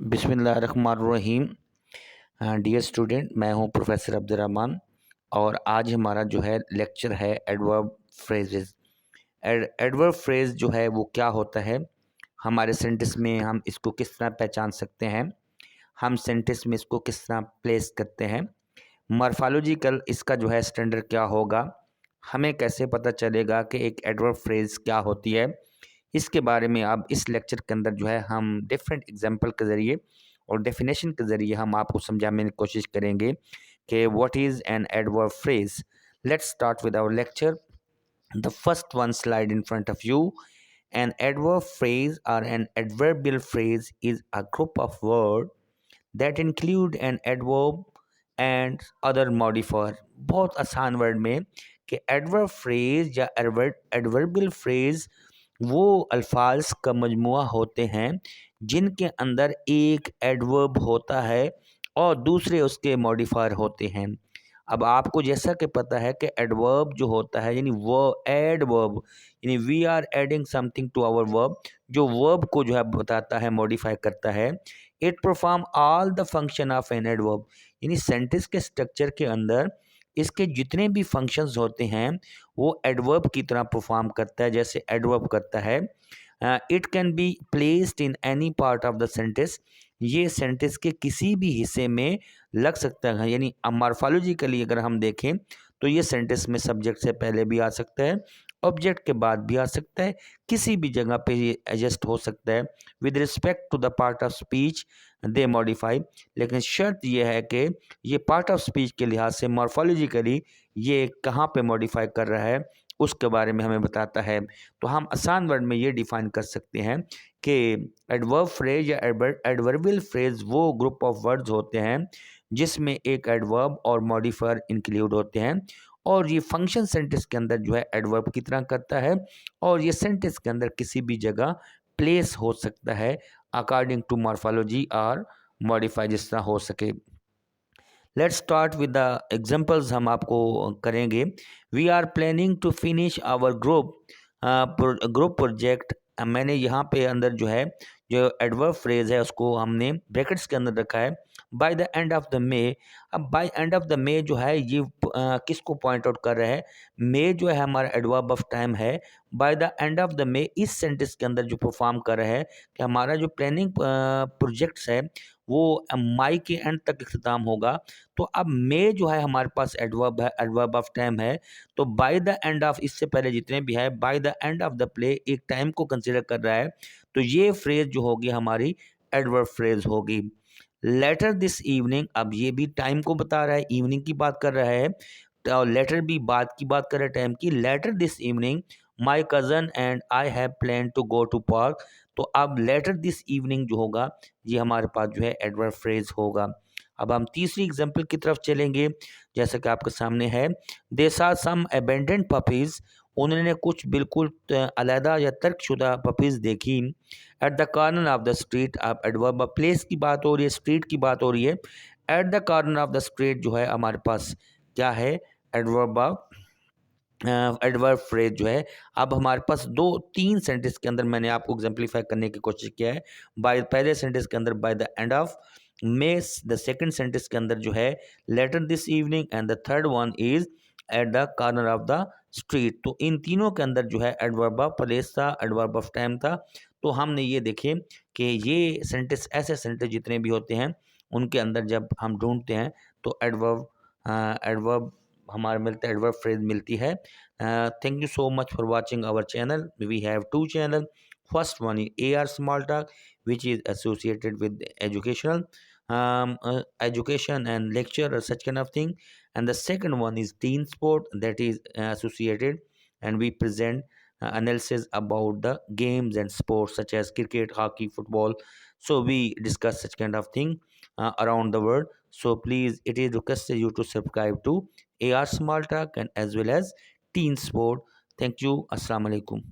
बिस्मिल्लाहिर्रहमानिर्रहीम। Dear student, मैं हूं प्रोफेसर अब्दुर्रहमान और आज हमारा जो है लेक्चर है एडवर्ब फ्रेजेस। एडवर्ब फ्रेज जो है वो क्या होता है, हमारे सेंटेंस में हम इसको किस तरह पहचान सकते हैं, हम सेंटेंस में इसको किस तरह प्लेस करते हैं, मॉर्फोलॉजिकल इसका जो है स्टैंडर्ड क्या होगा, हमें कैसे पता चलेगा कि एक एडवर्ब फ्रेज क्या होती है। इसके बारे में अब इस लेक्चर के अंदर जो है हम डिफरेंट एग्जांपल के ज़रिए और डेफिनेशन के ज़रिए हम आपको समझाने की कोशिश करेंगे कि what is an adverb phrase. Let's start with our lecture. The first one slide in front of you. An adverb phrase or an adverbial phrase is a group of words that include an adverb and other modifier। बहुत आसान word में कि adverb phrase या adverbial phrase वो अल्फाज का मजमुआ होते हैं जिनके अंदर एक एडवर्ब होता है और दूसरे उसके मॉडिफायर होते हैं। अब आपको जैसा कि पता है कि एडवर्ब जो होता है यानी वो एडवर्ब यानी we are adding something to our verb, जो वर्ब को जो है बताता है, मॉडिफाई करता है। It perform all the function of an adverb, यानी सेंटेंस के स्ट्रक्चर के अंदर इसके जितने भी फंक्शंस होते हैं वो एडवर्ब की तरह परफॉर्म करता है, जैसे एडवर्ब करता है। It can be placed in any part of the sentence, ये सेंटेंस के किसी भी हिस्से में लग सकता है। यानी मॉर्फोलॉजिकली अगर हम देखें तो ये सेंटेंस में सब्जेक्ट से पहले भी आ सकता है, ऑब्जेक्ट के बाद भी आ सकता है, किसी भी जगह पे ये एडजस्ट हो सकता है। With respect to the part of speech they modify, लेकिन शर्त यह है कि ये पार्ट ऑफ स्पीच के लिहाज से मॉर्फोलॉजिकली ये कहाँ पे मॉडिफाई कर रहा है उसके बारे में हमें बताता है। तो हम आसान वर्ड में ये डिफाइन कर सकते हैं कि एडवर्ब फ्रेज या एडवर्बियल फ्रेज वो ग्रुप ऑफ वर्ड्स होते हैं जिसमें एक एडवर्ब और मॉडिफायर इंक्लूड होते हैं और ये फंक्शन सेंटेंस के अंदर जो है एडवर्ब की तरह करता है और ये सेंटेंस के अंदर किसी भी जगह प्लेस हो सकता है अकॉर्डिंग टू मॉर्फोलॉजी और मॉडिफाई जिस तरह हो सके। Let's start with the examples हम आपको करेंगे। We are planning to finish our group project. मैंने यहाँ पे अंदर जो है जो एडवर्ब फ्रेज है उसको हमने ब्रैकेट्स के अंदर रखा है by the end of the May. अब by end of the May जो है ये किसको पॉइंट आउट कर रहा है, मे जो है हमारा एडवर्ब ऑफ टाइम है। By the end of the May इस सेंटेंस के अंदर जो परफॉर्म कर रहा है कि हमारा जो प्लानिंग प्रोजेक्ट्स है वो मई के एंड तक इख्तिताम होगा। तो अब मे जो है हमारे पास एडवर्ब है, एडवर्ब ऑफ टाइम है। तो बाय द एंड ऑफ, इससे पहले जितने भी है by the end of the play एक टाइम को कंसिडर कर रहा है, तो ये फ्रेज जो होगी हमारी एडवर्ब फ्रेज होगी। लेटर दिस इवनिंग, अब ये भी टाइम को बता रहा है, इवनिंग की बात कर रहा है और लेटर भी बात की बात कर रहा है टाइम की। Later this evening my cousin and I have plan to go to park. तो अब लेटर दिस इवनिंग जो होगा ये हमारे पास जो है एडवर्ब फ्रेज होगा। अब हम तीसरी एग्जाम्पल की तरफ चलेंगे, जैसा कि आपके सामने है। दे सा सम अबेंडेंड पपीज़, उन्होंने कुछ बिल्कुल अलहदा या तर्कशुदा पपीज़ देखी। Eight the corner of the street, आप एडवर्ब प्लेस की बात हो रही है, स्ट्रीट की बात हो रही है। Eight the corner of the street जो है हमारे पास क्या है, एडवर्ब ऑफ एडवर्ब फ्रेज जो है। अब हमारे पास दो तीन सेंटेंस के अंदर मैंने आपको एग्जाम्पलीफाई करने की कोशिश किया है। बाय पहले सेंटेंस के अंदर by the end of May, the second sentence के अंदर जो है later this evening and the third one is at the corner of the street. तो इन तीनों के अंदर जो है एडवर्ब ऑफ प्लेस था, एडवर्ब ऑफ टाइम था। तो हमने ये देखे कि ये सेंटेंस, ऐसे सेंटेंस जितने भी होते हैं उनके अंदर जब हम ढूंढते हैं तो एडवर्ब हमारे मिलते एडवर्ब फ्रेज मिलती है। Thank you so much for watching our channel. We have two channel. First one is AR Small Talk, which is associated with education and lecture or such kind of thing. And the second one is Teen Sport, that is associated, and we present analysis about the games and sports such as cricket, hockey, football. So we discuss such kind of thing around the world. So please, it is requested you to subscribe to AR Small Talk and as well as Teen Sport. Thank you. Assalamu alaikum.